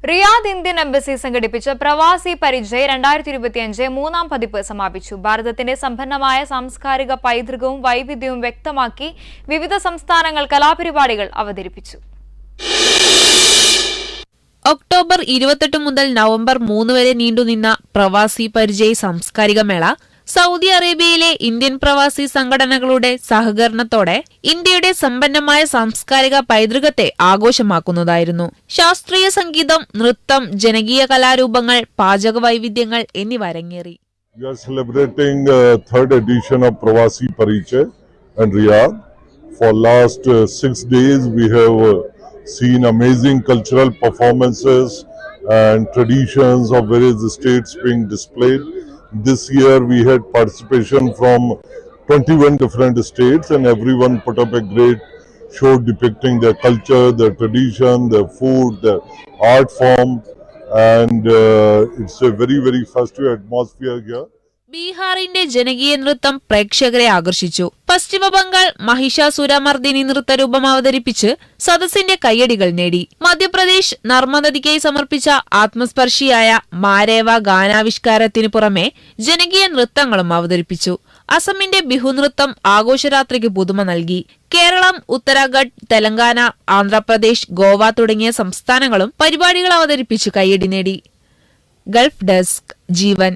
Riyadh Indian embassy സംഘടിപ്പിച്ച പ്രവാസി പരിചയ് 2025 മൂന്നാം പതിപ്പ് സമാപിച്ചു. ഭാരതത്തിന്റെ സമ്പന്നമായ സാംസ്കാരിക പൈതൃകവും വൈവിധ്യവും വ്യക്തമാക്കി വിവിധ സംസ്ഥാനങ്ങൾ കലാപരിപാടികൾ അവതരിപ്പിച്ചു. ഒക്ടോബർ 28 മുതൽ നവംബർ 3 വരെ നീണ്ടുനിന്ന പ്രവാസി പരിചയ് സാംസ്കാരിക മേള സൗദി അറേബ്യയിലെ ഇന്ത്യൻ പ്രവാസി സംഘടനകളുടെ സഹകരണത്തോടെ ഇന്ത്യയുടെ സമ്പന്നമായ സാംസ്കാരിക പൈതൃകത്തെ ആഘോഷമാക്കുന്നതായിരുന്നു. ശാസ്ത്രീയ സംഗീതം, നൃത്തം, ജനകീയ കലാരൂപങ്ങൾ, പാചക വൈവിധ്യങ്ങൾ എന്നിവ അരങ്ങേറി. We are celebrating third edition of Pravasi Parichay in Riyadh. For last 6 days we have seen amazing cultural performances and traditions of various states being displayed. This year we had participation from 21 different states and everyone put up a great show depicting their culture, their tradition, their food, their art form, and it's a very festive atmosphere here. ബീഹാറിന്റെ ജനകീയ നൃത്തം പ്രേക്ഷകരെ ആകർഷിച്ചു. പശ്ചിമ ബംഗാൾ മഹിഷാസുരമർദിനി നൃത്തരൂപം അവതരിപ്പിച്ച് സദസ്സിന്റെ കയ്യടികൾ നേടി. മധ്യപ്രദേശ് നർമ്മദയ്ക്കായി സമർപ്പിച്ച ആത്മസ്പർശിയായ മാരേവ ഗാനാവിഷ്കാരത്തിനു പുറമെ ജനകീയ നൃത്തങ്ങളും അവതരിപ്പിച്ചു. അസമിന്റെ ബിഹു നൃത്തം ആഘോഷരാത്രിക്ക് പുതുമ നൽകി. കേരളം, ഉത്തരാഖണ്ഡ്, തെലങ്കാന, ആന്ധ്രാപ്രദേശ്, ഗോവ തുടങ്ങിയ സംസ്ഥാനങ്ങളും പരിപാടികൾ അവതരിപ്പിച്ച് കയ്യടി നേടി. ഗൾഫ് ഡെസ്ക്, ജീവൻ.